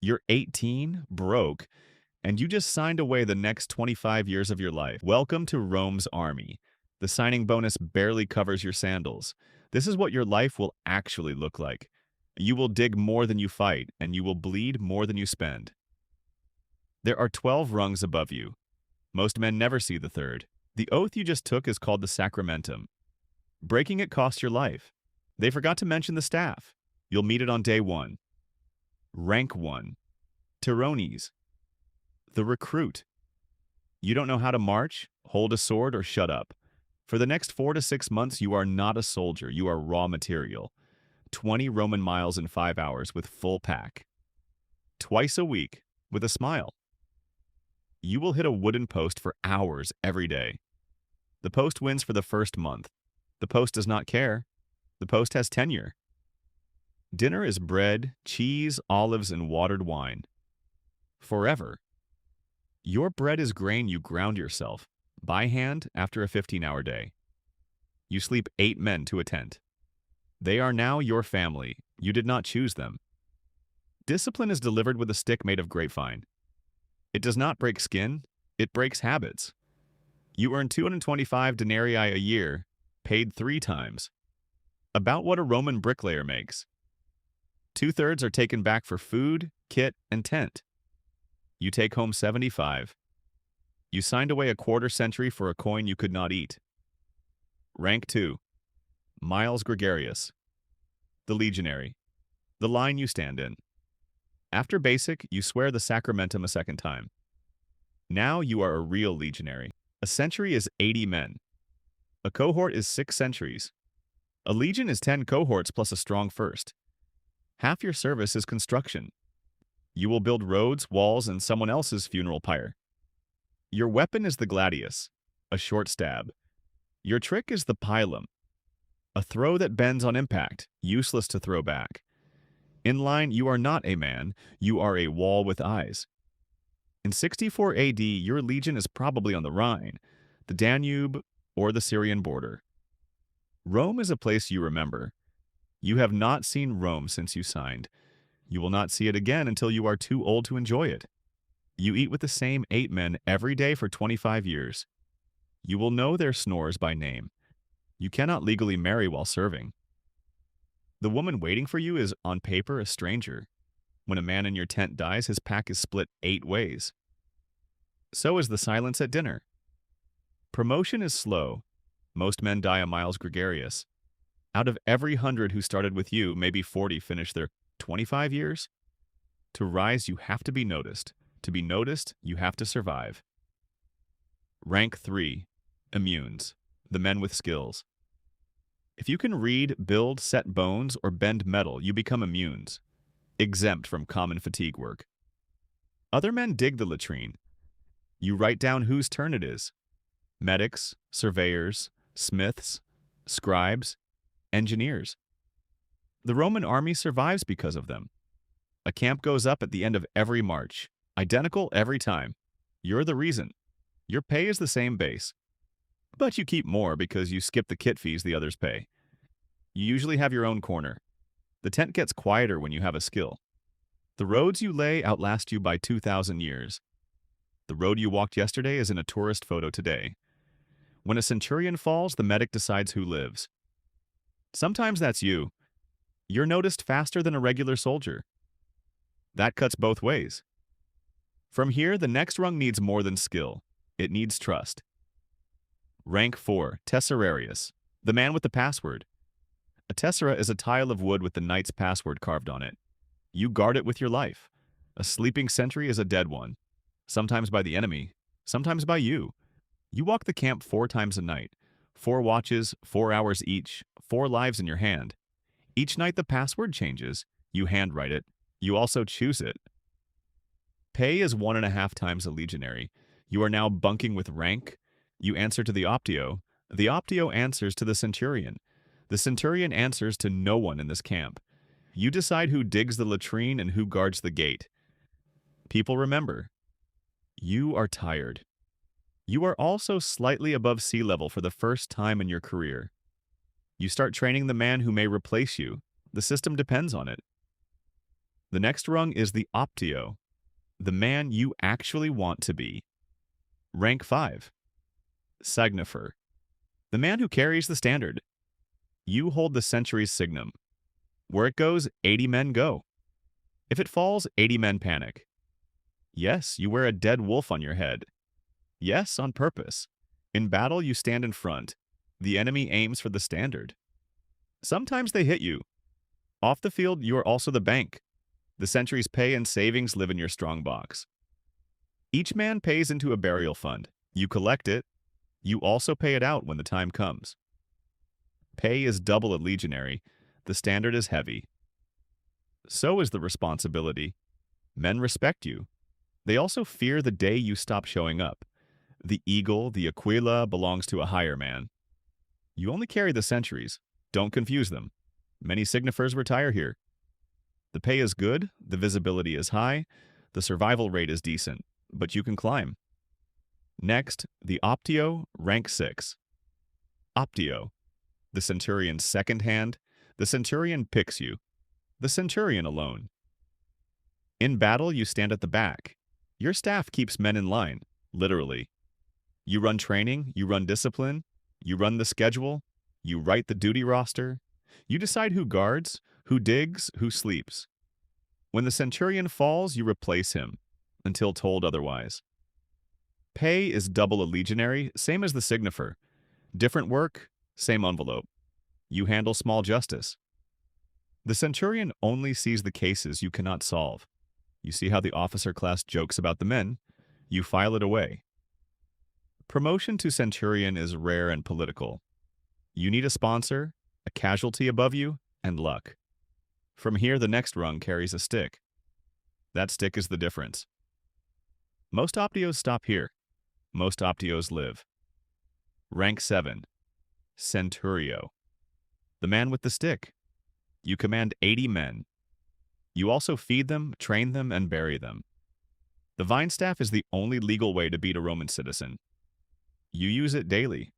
You're 18, broke, and you just signed away the next 25 years of your life. Welcome to Rome's army. The signing bonus barely covers your sandals. This is what your life will actually look like. You will dig more than you fight, and you will bleed more than you spend. There are 12 rungs above you. Most men never see the third. The oath you just took is called the sacramentum. Breaking it costs your life. They forgot to mention the staff. You'll meet it on day 1. Rank 1. Tirones. The recruit. You don't know how to march, hold a sword, or shut up. For the next 4 to 6 months, you are not a soldier, you are raw material. 20 Roman miles in 5 hours with full pack. Twice a week, with a smile. You will hit a wooden post for hours every day. The post wins for the first month. The post does not care. The post has tenure. Dinner is bread, cheese, olives, and watered wine. Forever. Your bread is grain you ground yourself, by hand after a 15-hour day. You sleep 8 men to a tent. They are now your family. You did not choose them. Discipline is delivered with a stick made of grapevine. It does not break skin, it breaks habits. You earn 225 denarii a year, paid 3 times. About what a Roman bricklayer makes. 2/3 are taken back for food, kit, and tent. You take home 75. You signed away a quarter century for a coin you could not eat. Rank 2. Miles Gregarius. The Legionary. The line you stand in. After basic, you swear the sacramentum a second time. Now you are a real legionary. A century is 80 men. A cohort is 6 centuries. A legion is 10 cohorts plus a strong first. Half your service is construction. You will build roads, walls, and someone else's funeral pyre. Your weapon is the gladius, a short stab. Your trick is the pilum, a throw that bends on impact, useless to throw back. In line, you are not a man, you are a wall with eyes. In 64 AD, your legion is probably on the Rhine, the Danube, or the Syrian border. Rome is a place you remember. You have not seen Rome since you signed. You will not see it again until you are too old to enjoy it. You eat with the same 8 men every day for 25 years. You will know their snores by name. You cannot legally marry while serving. The woman waiting for you is, on paper, a stranger. When a man in your tent dies, his pack is split 8 ways. So is the silence at dinner. Promotion is slow. Most men die a Miles Gregarius. Out of every 100 who started with you, maybe 40 finish their 25 years. To rise, you have to be noticed. To be noticed, you have to survive. Rank 3. Immunes. The men with skills. If you can read, build, set bones, or bend metal, you become immunes, exempt from common fatigue work. Other men dig the latrine. You write down whose turn it is. Medics, surveyors, smiths, scribes, engineers. The Roman army survives because of them. A camp goes up at the end of every march, identical every time. You're the reason. Your pay is the same base. But you keep more because you skip the kit fees the others pay. You usually have your own corner. The tent gets quieter when you have a skill. The roads you lay outlast you by 2,000 years. The road you walked yesterday is in a tourist photo today. When a centurion falls, the medic decides who lives. Sometimes that's you. You're noticed faster than a regular soldier. That cuts both ways. From here, the next rung needs more than skill. It needs trust. Rank 4. Tesserarius. The man with the password. A tessera is a tile of wood with the knight's password carved on it. You guard it with your life. A sleeping sentry is a dead one. Sometimes by the enemy, sometimes by you. You walk the camp 4 times a night. 4 watches, 4 hours each, 4 lives in your hand. Each night the password changes. You handwrite it. You also choose it. Pay is 1.5 times a legionary. You are now bunking with rank. You answer to the Optio. The Optio answers to the Centurion. The Centurion answers to no one in this camp. You decide who digs the latrine and who guards the gate. People remember. You are tired. You are also slightly above sea level for the first time in your career. You start training the man who may replace you. The system depends on it. The next rung is the Optio, the man you actually want to be. Rank 5. Signifer, the man who carries the standard. You hold the century's signum. Where it goes, 80 men go. If it falls, 80 men panic. Yes, you wear a dead wolf on your head. Yes, on purpose. In battle, you stand in front. The enemy aims for the standard. Sometimes they hit you. Off the field, you are also the bank. The century's pay and savings live in your strong box. Each man pays into a burial fund. You collect it. You also pay it out when the time comes. Pay is double a legionary. The standard is heavy. So is the responsibility. Men respect you. They also fear the day you stop showing up. The eagle, the aquila, belongs to a higher man. You only carry the centuries. Don't confuse them. Many signifers retire here. The pay is good, the visibility is high, the survival rate is decent, but you can climb. Next, the Optio, rank 6. Optio, the Centurion's second hand. The Centurion picks you. The Centurion alone. In battle, you stand at the back. Your staff keeps men in line, literally. You run training, you run discipline, you run the schedule, you write the duty roster, you decide who guards, who digs, who sleeps. When the Centurion falls, you replace him, until told otherwise. Pay is double a legionary, same as the Signifer. Different work, same envelope. You handle small justice. The Centurion only sees the cases you cannot solve. You see how the officer class jokes about the men, you file it away. Promotion to Centurion is rare and political. You need a sponsor, a casualty above you, and luck. From here, the next rung carries a stick. That stick is the difference. Most Optios stop here. Most Optios live. Rank 7. Centurio, the man with the stick. You command 80 men. You also feed them, train them, and bury them. The vine staff is the only legal way to beat a Roman citizen. You use it daily.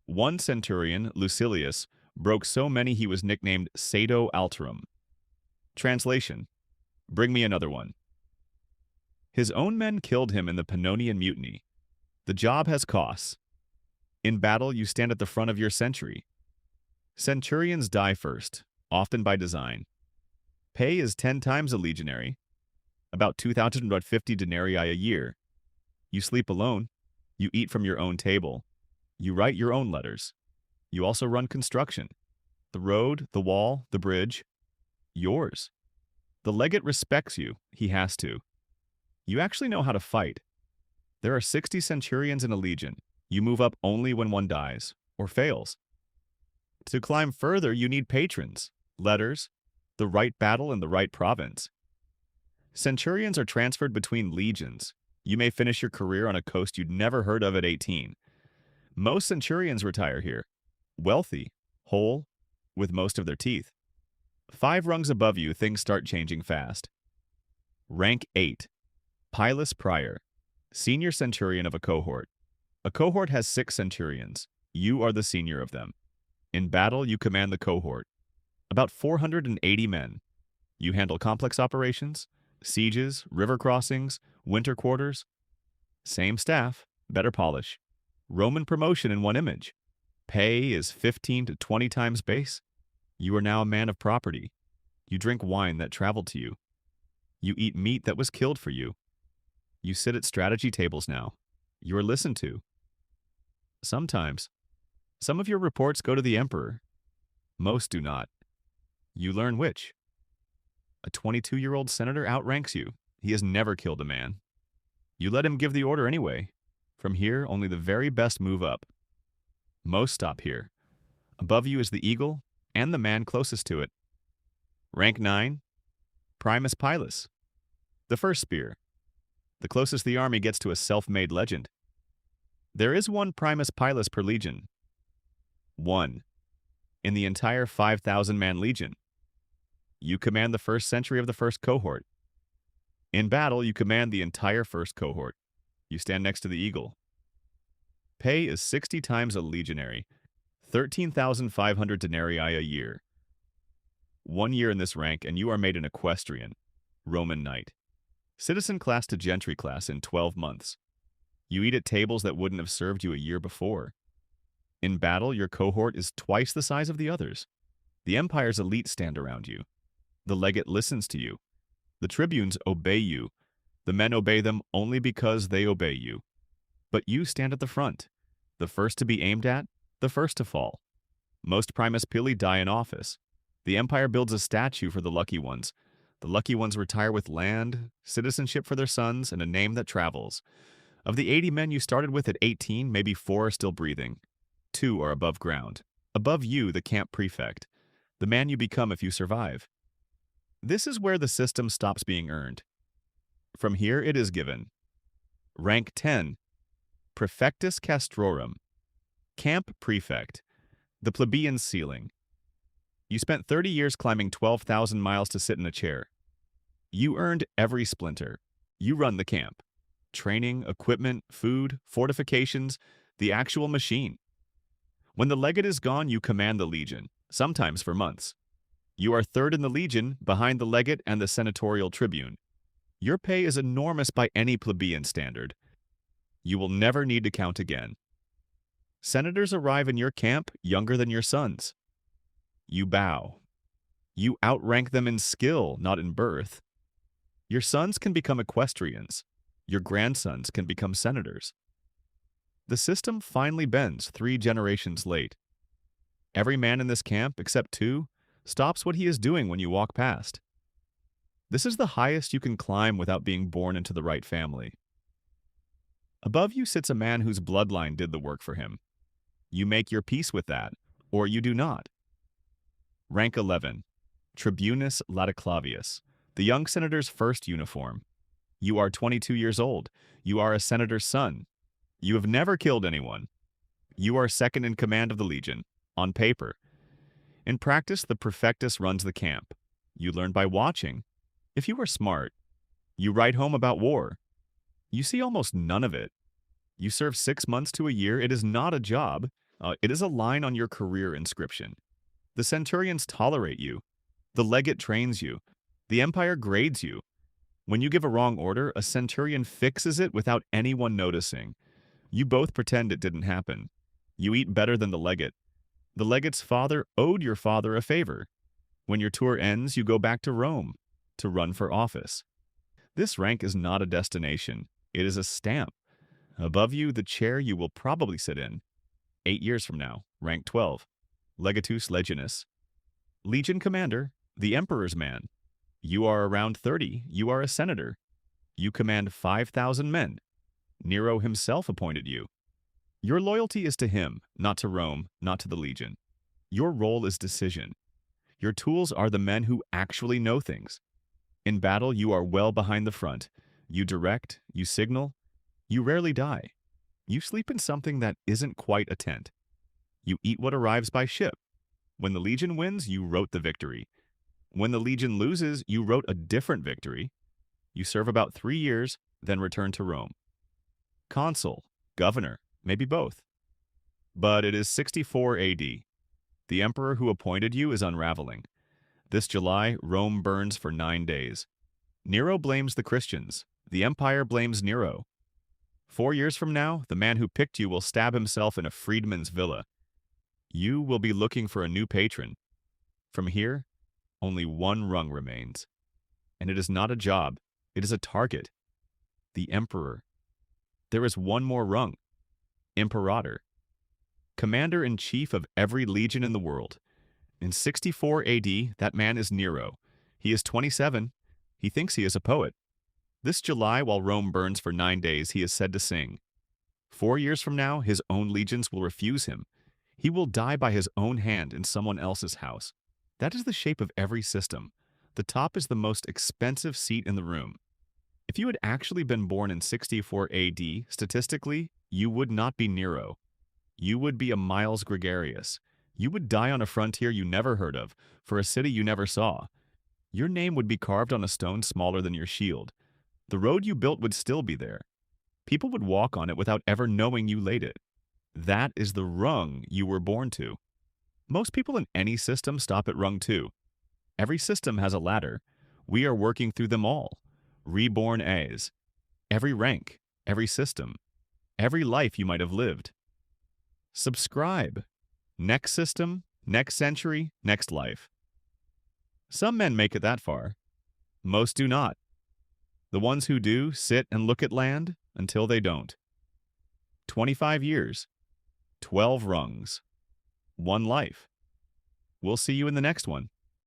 One centurion, Lucilius, broke so many he was nicknamed Sado Alterum. Translation: bring me another one. His own men killed him in the Pannonian Mutiny. The job has costs. In battle, you stand at the front of your century. Centurions die first, often by design. Pay is 10 times a legionary, about 2,050 denarii a year. You sleep alone. You eat from your own table. You write your own letters. You also run construction. The road, the wall, the bridge. Yours. The legate respects you. He has to. You actually know how to fight. There are 60 centurions in a legion. You move up only when one dies, or fails. To climb further, you need patrons, letters, the right battle in the right province. Centurions are transferred between legions. You may finish your career on a coast you'd never heard of at 18. Most centurions retire here, wealthy, whole, with most of their teeth. 5 rungs above you, things start changing fast. Rank 8. Pilus Prior, senior centurion of a cohort. A cohort has 6 centurions. You are the senior of them. In battle, you command the cohort. About 480 men. You handle complex operations, sieges, river crossings, winter quarters. Same staff, better polish. Roman promotion in one image. Pay is 15 to 20 times base. You are now a man of property. You drink wine that traveled to you. You eat meat that was killed for you. You sit at strategy tables now. You are listened to. Sometimes, some of your reports go to the emperor. Most do not. You learn which. A 22-year-old senator outranks you. He has never killed a man. You let him give the order anyway. From here, only the very best move up. Most stop here. Above you is the eagle and the man closest to it. Rank 9. Primus Pilus, the first spear. The closest the army gets to a self-made legend. There is one Primus Pilus per legion. 1. In the entire 5,000-man legion. You command the first century of the first cohort. In battle, you command the entire first cohort. You stand next to the eagle. Pay is 60 times a legionary, 13,500 denarii a year. 1 year in this rank and you are made an equestrian, Roman knight. Citizen class to gentry class in 12 months. You eat at tables that wouldn't have served you a year before. In battle, your cohort is twice the size of the others. The empire's elite stand around you. The legate listens to you. The tribunes obey you. The men obey them only because they obey you. But you stand at the front, the first to be aimed at, the first to fall. Most Primus Pili die in office. The empire builds a statue for the lucky ones. The lucky ones retire with land, citizenship for their sons, and a name that travels. Of the 80 men you started with at 18, maybe 4 are still breathing. 2 are above ground. Above you, the camp prefect, the man you become if you survive. This is where the system stops being earned. From here it is given. Rank 10, Praefectus Castrorum, camp prefect, the plebeian ceiling. You spent 30 years climbing 12,000 miles to sit in a chair. You earned every splinter. You run the camp. Training, equipment, food, fortifications, the actual machine. When the legate is gone, you command the legion, sometimes for months. You are third in the legion, behind the legate and the senatorial tribune. Your pay is enormous by any plebeian standard. You will never need to count again. Senators arrive in your camp younger than your sons. You bow. You outrank them in skill, not in birth. Your sons can become equestrians. Your grandsons can become senators. The system finally bends 3 generations late. Every man in this camp, except 2, stops what he is doing when you walk past. This is the highest you can climb without being born into the right family. Above you sits a man whose bloodline did the work for him. You make your peace with that, or you do not. Rank 11, Tribunus Laticlavius, the young senator's first uniform. You are 22 years old. You are a senator's son. You have never killed anyone. You are second in command of the legion, on paper. In practice, the Praefectus runs the camp. You learn by watching. If you are smart, you write home about war. You see almost none of it. You serve 6 months to a year. It is not a job. It is a line on your career inscription. The centurions tolerate you. The legate trains you. The empire grades you. When you give a wrong order, a centurion fixes it without anyone noticing. You both pretend it didn't happen. You eat better than the legate. The legate's father owed your father a favor. When your tour ends, you go back to Rome to run for office. This rank is not a destination. It is a stamp. Above you, the chair you will probably sit in. 8 years from now, rank 12, Legatus Legionis. Legion commander, the emperor's man. You are around 30. You are a senator. You command 5,000 men. Nero himself appointed you. Your loyalty is to him, not to Rome, not to the legion. Your role is decision. Your tools are the men who actually know things. In battle, you are well behind the front. You direct, you signal. You rarely die. You sleep in something that isn't quite a tent. You eat what arrives by ship. When the legion wins, you wrote the victory. When the legion loses, you wrote a different victory. You serve about 3 years, then return to Rome. Consul, governor, maybe both. But it is 64 AD. The emperor who appointed you is unraveling. This July, Rome burns for 9 days. Nero blames the Christians. The empire blames Nero. 4 years from now, the man who picked you will stab himself in a freedman's villa. You will be looking for a new patron. From here, only one rung remains. And it is not a job. It is a target. The emperor. There is one more rung. Imperator. Commander-in-chief of every legion in the world. In 64 AD, that man is Nero. He is 27. He thinks he is a poet. This July, while Rome burns for 9 days, he is said to sing. 4 years from now, his own legions will refuse him. He will die by his own hand in someone else's house. That is the shape of every system. The top is the most expensive seat in the room. If you had actually been born in 64 AD, statistically, you would not be Nero. You would be a Miles Gregarius. You would die on a frontier you never heard of, for a city you never saw. Your name would be carved on a stone smaller than your shield. The road you built would still be there. People would walk on it without ever knowing you laid it. That is the rung you were born to. Most people in any system stop at rung 2. Every system has a ladder. We are working through them all. Reborn A's. Every rank, every system, every life you might have lived. Subscribe. Next system, next century, next life. Some men make it that far. Most do not. The ones who do sit and look at land until they don't. 25 years, 12 rungs, one life. We'll see you in the next one.